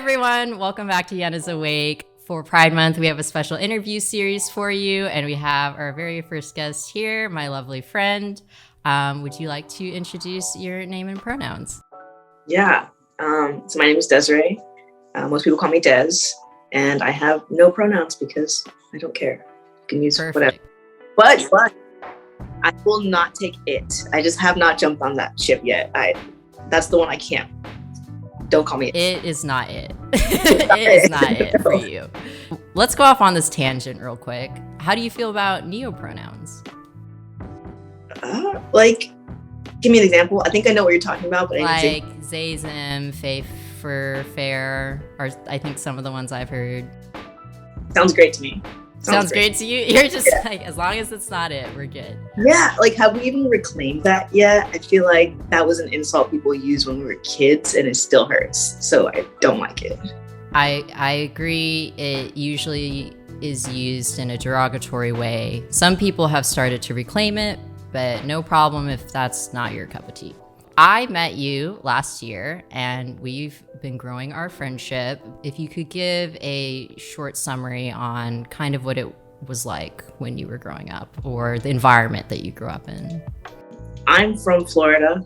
everyone. Welcome back to Yen is Awake. For Pride Month, we have a special interview series for you, and we have our very first guest here, my lovely friend. Would you like to introduce your name and pronouns? Yeah. So my name is Desiree. Most people call me Des, and I have no pronouns because I don't care. You can use whatever. But I will not take it. I just have not jumped on that ship yet. That's the one I can't. Don't call me it. It is not it. It is not it for you. Let's go off on this tangent real quick. How do you feel about neopronouns? Give me an example. I think I know what you're talking about, but like they, them, fae, fer, fair, are I think some of the ones I've heard. Sounds great to me. Sounds great to you? You're just like, as long as it's not it, we're good. Yeah, like have we even reclaimed that yet? I feel like that was an insult people used when we were kids and it still hurts. So I don't like it. I agree. It usually is used in a derogatory way. Some people have started to reclaim it, but no problem if that's not your cup of tea. I met you last year and we've been growing our friendship. If you could give a short summary on kind of what it was like when you were growing up or the environment that you grew up in. I'm from Florida,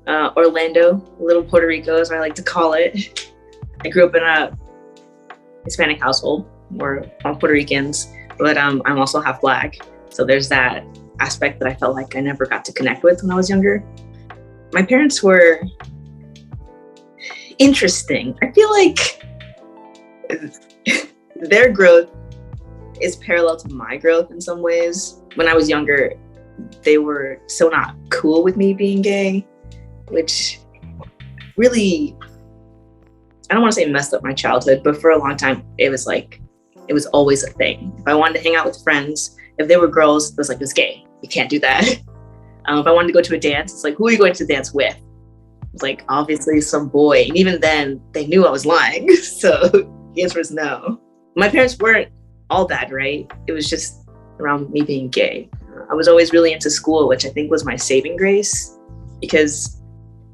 Orlando, little Puerto Rico as I like to call it. I grew up in a Hispanic household. We're all Puerto Ricans, but I'm also half Black. So there's that aspect that I felt like I never got to connect with when I was younger. My parents were interesting. I feel like their growth is parallel to my growth in some ways. When I was younger, they were so not cool with me being gay, which really, I don't want to say messed up my childhood, but for a long time, it was always a thing. If I wanted to hang out with friends, if they were girls, it was like, it's gay. You can't do that. If I wanted to go to a dance, it's like, who are you going to dance with? It's like, obviously some boy. And even then, they knew I was lying. So the answer is no. My parents weren't all that, right? It was just around me being gay. I was always really into school, which I think was my saving grace. Because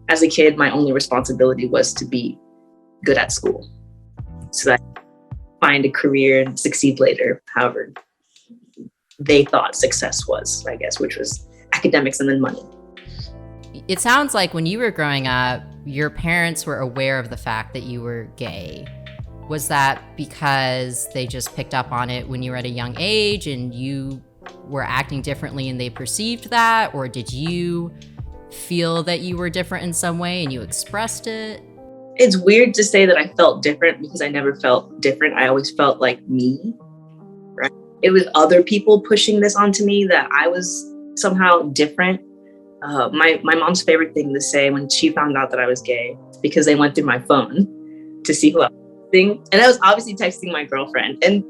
as a kid, my only responsibility was to be good at school. So that I could find a career and succeed later, however they thought success was, I guess, which was academics and then money. It sounds like when you were growing up, your parents were aware of the fact that you were gay. Was that because they just picked up on it when you were at a young age and you were acting differently and they perceived that? Or did you feel that you were different in some way and you expressed it? It's weird to say that I felt different because I never felt different. I always felt like me, right? It was other people pushing this onto me that I was somehow different. My mom's favorite thing to say when she found out that I was gay, because they went through my phone to see who I was texting. And I was obviously texting my girlfriend. And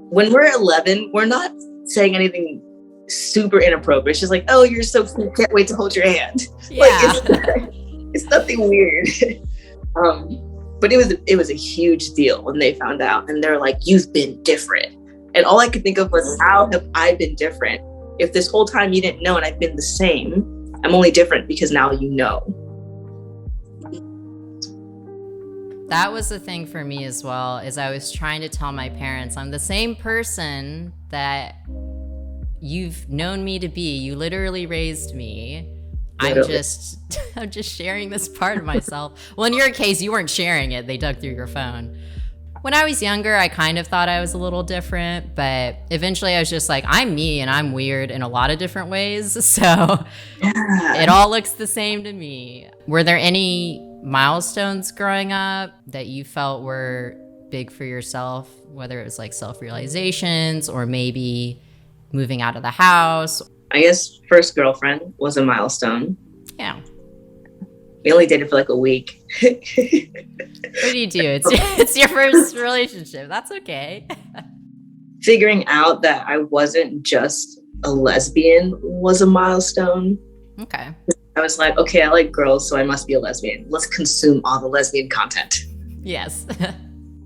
when we're 11, we're not saying anything super inappropriate. It's just like, oh, you're so cute. Can't wait to hold your hand. Yeah. It's nothing weird. But it was a huge deal when they found out. And they're like, you've been different. And all I could think of was, how have I been different? If this whole time you didn't know and I've been the same, I'm only different because now you know. That was the thing for me as well, is I was trying to tell my parents, I'm the same person that you've known me to be. You literally raised me. I'm just sharing this part of myself. Well, in your case, you weren't sharing it. They dug through your phone. When I was younger, I kind of thought I was a little different, but eventually I was just like, I'm me and I'm weird in a lot of different ways. So It all looks the same to me. Were there any milestones growing up that you felt were big for yourself, whether it was like self-realizations or maybe moving out of the house? I guess first girlfriend was a milestone. Yeah. We only dated for like a week. What do you do? It's your first relationship. That's okay. Figuring out that I wasn't just a lesbian was a milestone. Okay. I was like, okay, I like girls, so I must be a lesbian. Let's consume all the lesbian content. Yes.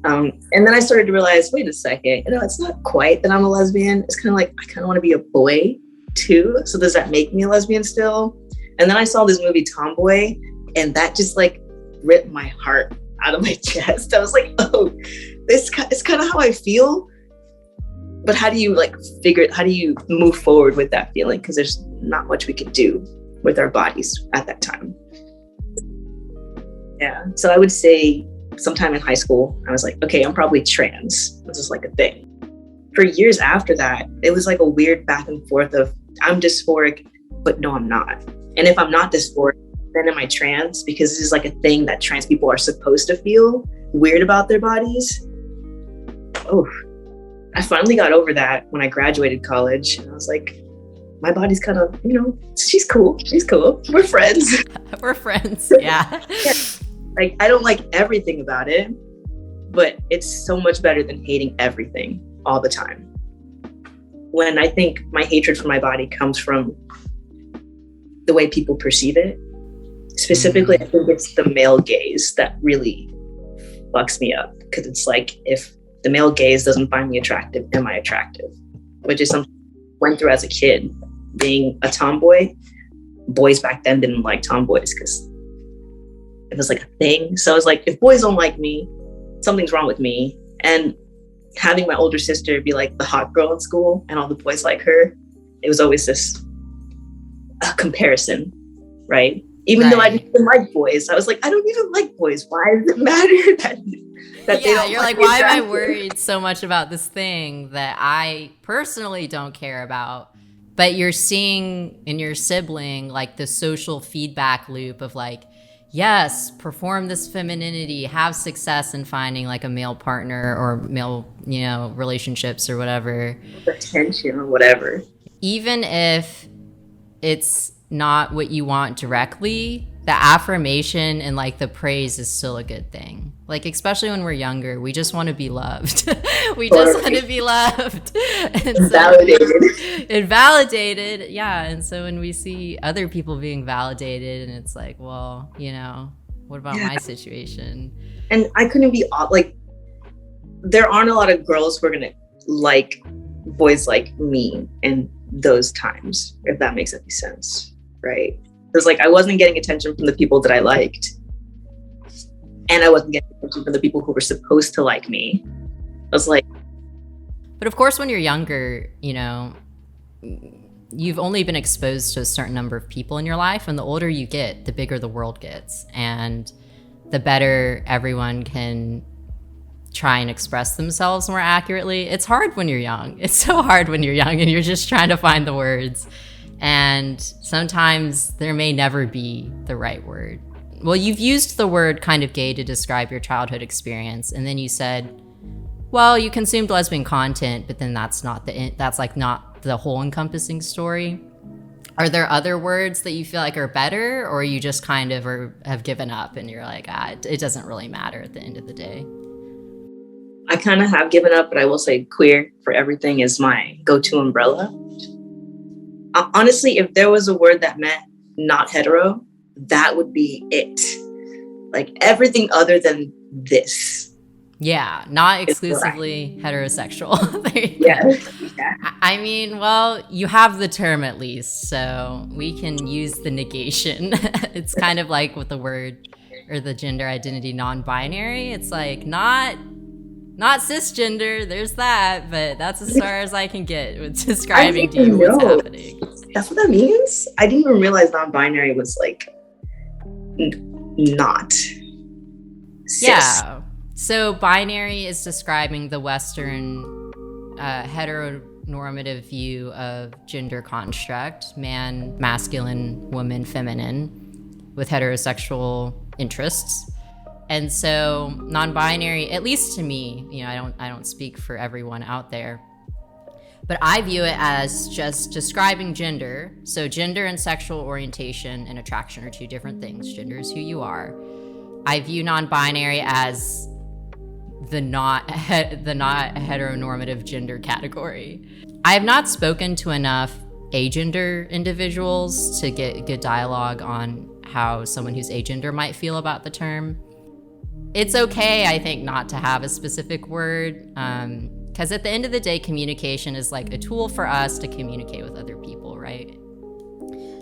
And then I started to realize, wait a second, it's not quite that I'm a lesbian. It's kind of like, I kind of want to be a boy too. So does that make me a lesbian still? And then I saw this movie Tomboy, and that just like ripped my heart out out of my chest. I was like, oh, it's kind of how I feel. But how do you how do you move forward with that feeling? Because there's not much we can do with our bodies at that time. Yeah. So I would say sometime in high school, I was like, okay, I'm probably trans. This is like a thing. For years after that, it was like a weird back and forth of I'm dysphoric, but no, I'm not. And if I'm not dysphoric, then am I trans? Because this is like a thing that trans people are supposed to feel weird about their bodies. Oh, I finally got over that when I graduated college. And I was like, my body's kind of, she's cool. She's cool. We're friends. We're friends. Yeah. Yeah. Like, I don't like everything about it, but it's so much better than hating everything all the time. When I think my hatred for my body comes from the way people perceive it. Specifically, I think it's the male gaze that really fucks me up. Because it's like, if the male gaze doesn't find me attractive, am I attractive? Which is something I went through as a kid. Being a tomboy, boys back then didn't like tomboys because it was like a thing. So I was like, if boys don't like me, something's wrong with me. And having my older sister be like the hot girl in school and all the boys like her, it was always this comparison, right? Even though I didn't even like boys, I was like, I don't even like boys. Why does it matter that they don't you're like, why am I worried so much about this thing that I personally don't care about? But you're seeing in your sibling like the social feedback loop of like, yes, perform this femininity, have success in finding like a male partner or male, relationships or whatever. Attention or whatever. Even if it's not what you want directly, the affirmation and like the praise is still a good thing. Like, especially when we're younger, we just want to be loved. We just want to be loved. And validated. And validated. Yeah. And so when we see other people being validated and it's like, well, what about my situation? And I couldn't be like, there aren't a lot of girls who are going to like boys like me in those times, if that makes any sense. Right. Because like I wasn't getting attention from the people that I liked. And I wasn't getting attention from the people who were supposed to like me. I was like. But of course, when you're younger, you've only been exposed to a certain number of people in your life. And the older you get, the bigger the world gets. And the better everyone can try and express themselves more accurately. It's hard when you're young. It's so hard when you're young and you're just trying to find the words. And sometimes there may never be the right word. Well, you've used the word kind of gay to describe your childhood experience. And then you said, well, you consumed lesbian content, but then that's not the whole encompassing story. Are there other words that you feel like are better, or you just kind of have given up and you're like, it doesn't really matter at the end of the day? I kind of have given up, but I will say queer for everything is my go-to umbrella. Honestly, if there was a word that meant not hetero, that would be it. Like everything other than this. Yeah, not exclusively heterosexual. Yeah. I mean, well, you have the term at least, so we can use the negation. It's kind of like with the word or the gender identity non-binary. It's like not cisgender, there's that, but that's as far as I can get with describing to you what's happening. That's what that means? I didn't even realize non-binary was like not cis. Yeah. So binary is describing the Western heteronormative view of gender construct, man, masculine, woman, feminine, with heterosexual interests. And so non-binary, at least to me, I don't speak for everyone out there, but I view it as just describing gender. So gender and sexual orientation and attraction are two different things. Gender is who you are. I view non-binary as the not heteronormative gender category. I have not spoken to enough agender individuals to get good dialogue on how someone who's agender might feel about the term. It's okay, I think, not to have a specific word, because at the end of the day, communication is like a tool for us to communicate with other people, right?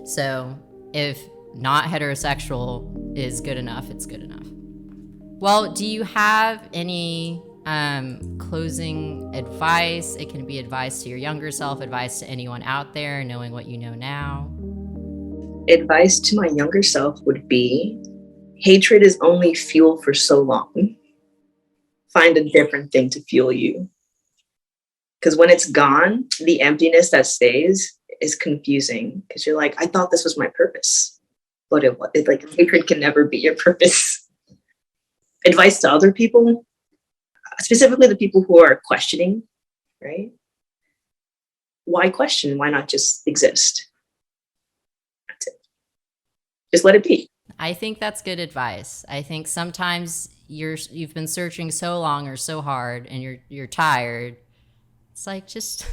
So if not heterosexual is good enough, it's good enough. Well, do you have any closing advice? It can be advice to your younger self, advice to anyone out there, knowing what you know now. Advice to my younger self would be, hatred is only fuel for so long. Find a different thing to fuel you. Because when it's gone, the emptiness that stays is confusing. Because you're like, I thought this was my purpose. But it like, hatred can never be your purpose. Advice to other people, specifically the people who are questioning, right? Why question? Why not just exist? That's it. Just let it be. I think that's good advice. I think sometimes you've been searching so long or so hard and you're tired. It's like, just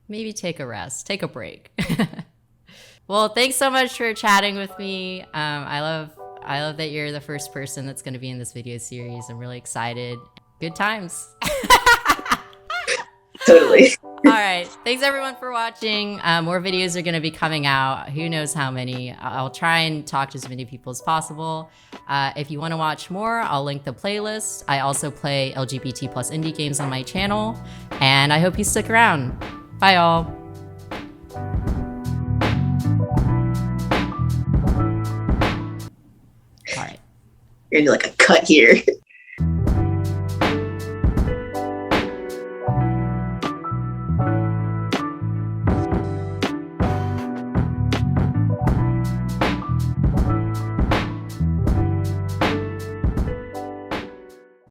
maybe take a rest, take a break. Well, thanks so much for chatting with me. I love that you're the first person that's going to be in this video series. I'm really excited. Good times. Totally. All right. Thanks everyone for watching. More videos are going to be coming out. Who knows how many. I'll try and talk to as many people as possible. If you want to watch more, I'll link the playlist. I also play LGBT plus indie games on my channel. And I hope you stick around. Bye, all. All right. You're gonna do like a cut here.